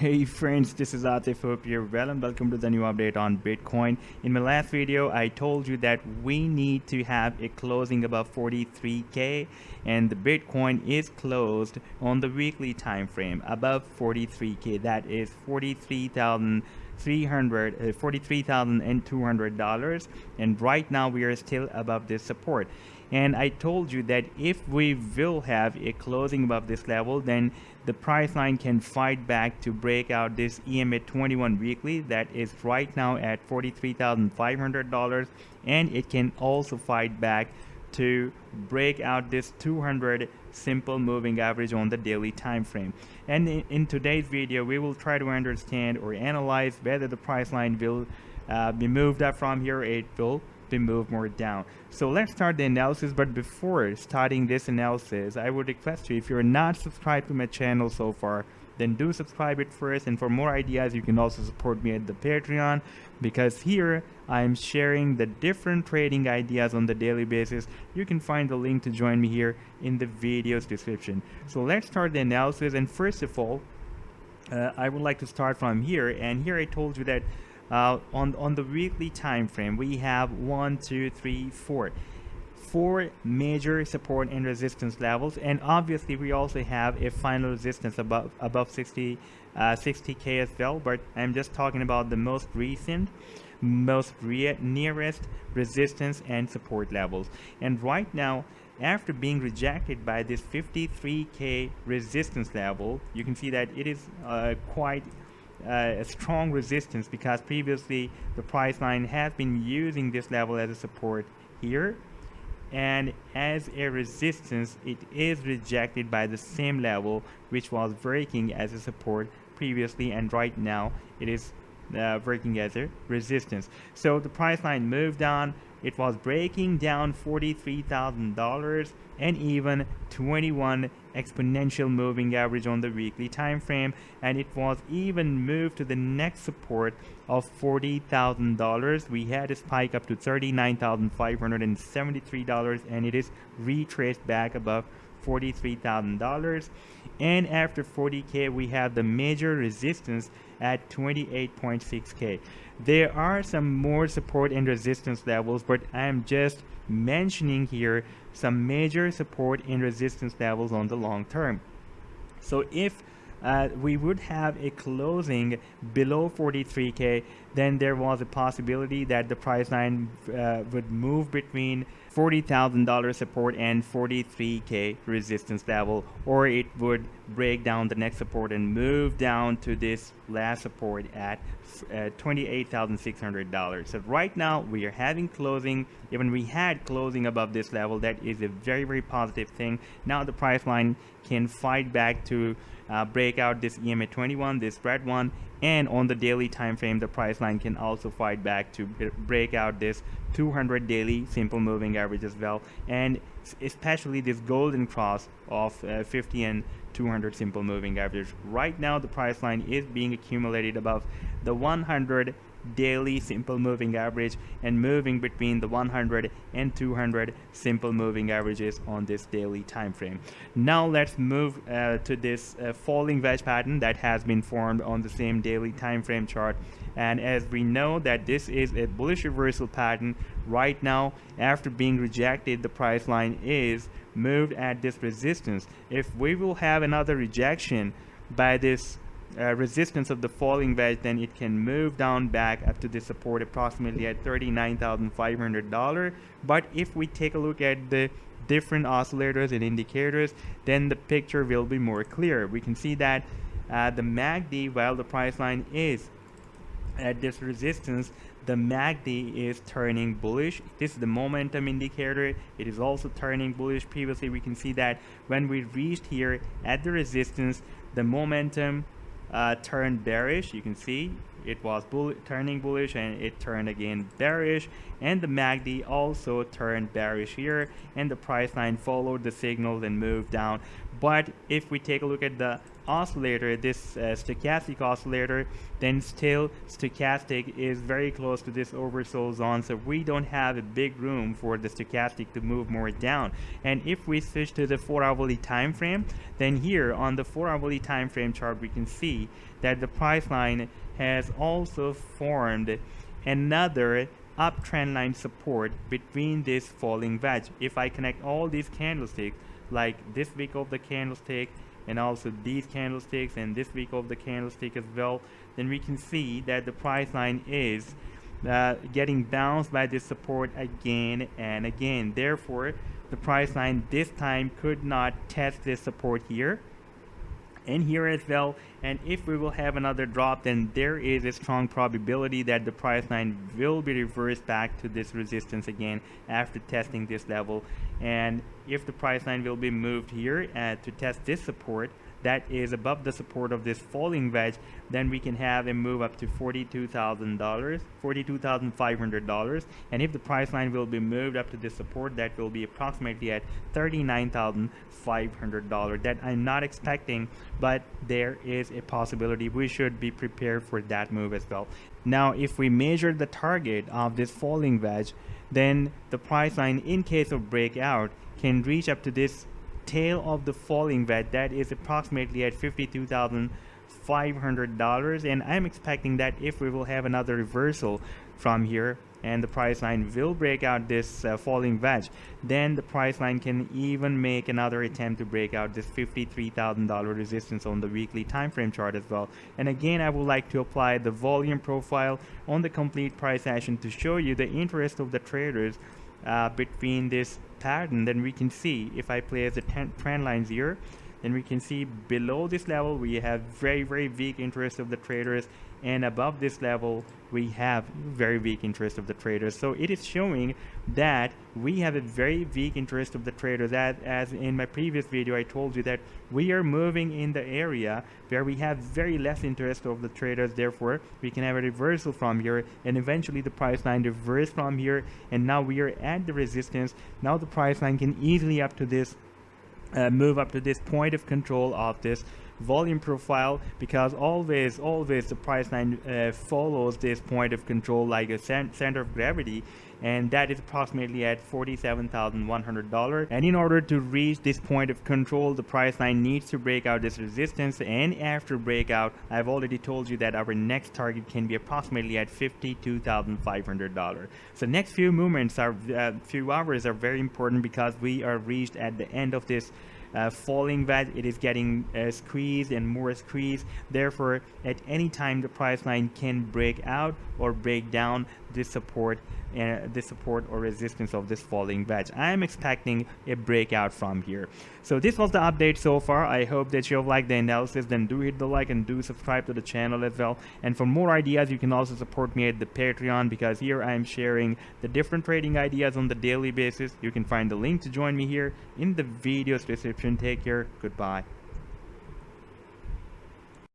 Hey friends, this is Atif. Hope you're well and welcome to the new update on Bitcoin. In my last video, I told you that we need to have a closing above 43k, and the Bitcoin is closed on the weekly time frame above 43k. That is $43,200, and right now we are still above this support. And I told you that if we will have a closing above this level, then the price line can fight back to break out this EMA 21 weekly that is right now at $43,500, and it can also fight back to break out this 200 simple moving average on the daily time frame. And in today's video, we will try to understand or analyze whether the price line will be moved up from here, it will be moved more down. So let's start the analysis, but before starting this analysis, I would request you, if you're not subscribed to my channel so far, then do subscribe it first, and for more ideas you can also support me at the Patreon, because here I'm sharing the different trading ideas on the daily basis. You can find the link to join me here in the video's description. So let's start the analysis, and first of all, I would like to start from here, and here I told you that on the weekly time frame we have four major support and resistance levels, and obviously we also have a final resistance above 60k as well, but I'm just talking about the most recent, nearest resistance and support levels. And right now, after being rejected by this 53k resistance level, you can see that it is quite a strong resistance, because previously the price line has been using this level as a support here, and as a resistance it is rejected by the same level which was working as a support previously, and right now it is working as a resistance. So the price line moved on. It was breaking down $43,000 and even 21 exponential moving average on the weekly time frame, and it was even moved to the next support of $40,000. We had a spike up to $39,573, and it is retraced back above $43,000. And after 40k we have the major resistance at 28.6k. There are some more support and resistance levels, but I am just mentioning here some major support and resistance levels on the long term. So if we would have a closing below 43k, then there was a possibility that the price line would move between $40,000 support and 43k resistance level, or it would break down the next support and move down to this last support at $28,600. So right now we are having closing, even we had closing above this level. That is a very positive thing. Now the price line can fight back to break out this EMA 21, this red one, and on the daily time frame the price line can also fight back to break out this 200 daily simple moving average as well, and especially this golden cross of 50 and 200 simple moving average. Right now the price line is being accumulated above the 100 daily simple moving average and moving between the 100 and 200 simple moving averages on this daily time frame. Now let's move to this falling wedge pattern that has been formed on the same daily time frame chart. And as we know that this is a bullish reversal pattern, right now after being rejected the price line is moved at this resistance. If we will have another rejection by this resistance of the falling wedge, then it can move down back up to the support approximately at $39,500. But if we take a look at the different oscillators and indicators, then the picture will be more clear. We can see that the MACD, while the price line is at this resistance, the MACD is turning bullish. This is the momentum indicator. It is also turning bullish. Previously we can see that when we reached here at the resistance, the momentum turned bearish. You can see it was turning bullish, and it turned again bearish, and the MACD also turned bearish here, and the price line followed the signals and moved down. But if we take a look at the oscillator, this stochastic oscillator, then still stochastic is very close to this oversold zone, so we don't have a big room for the stochastic to move more down. And if we switch to the 4-hourly time frame, then here on the 4-hourly time frame chart we can see that the price line has also formed another uptrend line support between this falling wedge. If I connect all these candlesticks, like this week of the candlestick and also these candlesticks and this week of the candlestick as well, then we can see that the price line is getting bounced by this support again and again. Therefore, the price line this time could not test this support here and here as well. And if we will have another drop, then there is a strong probability that the price line will be reversed back to this resistance again after testing this level. And if the price line will be moved here to test this support that is above the support of this falling wedge, then we can have a move up to $42,000, $42,500. And if the price line will be moved up to this support, that will be approximately at $39,500. That I'm not expecting, but there is a possibility. We should be prepared for that move as well. Now, if we measure the target of this falling wedge, then the price line, in case of breakout, can reach up to this tail of the falling wedge that is approximately at $52,500. And I'm expecting that if we will have another reversal from here and the price line will break out this falling wedge, then the price line can even make another attempt to break out this $53,000 resistance on the weekly time frame chart as well. And again, I would like to apply the volume profile on the complete price action to show you the interest of the traders between this pattern. Then we can see, if I place the trend lines here, then we can see below this level we have very weak interest of the traders, and above this level we have very weak interest of the traders. So it is showing that we have a very weak interest of the traders. As in my previous video I told you that we are moving in the area where we have very less interest of the traders. Therefore we can have a reversal from here and eventually the price line reverse from here, and now we are at the resistance. Now the price line can easily up to this move up to this point of control of this volume profile, because always the price line follows this point of control like a center of gravity, and that is approximately at $47,100. And in order to reach this point of control, the price line needs to break out this resistance, and after breakout, I've already told you that our next target can be approximately at $52,500. So next few movements are few hours are very important, because we are reached at the end of this falling wedge. It is getting squeezed and more squeezed. Therefore, at any time the price line can break out or break down this support or resistance of this falling wedge. I am expecting a breakout from here. So this was the update so far. I hope that you have liked the analysis. Then do hit the like and do subscribe to the channel as well. And for more ideas, you can also support me at the Patreon, because here I am sharing the different trading ideas on the daily basis. You can find the link to join me here in the video description. Take care. Goodbye.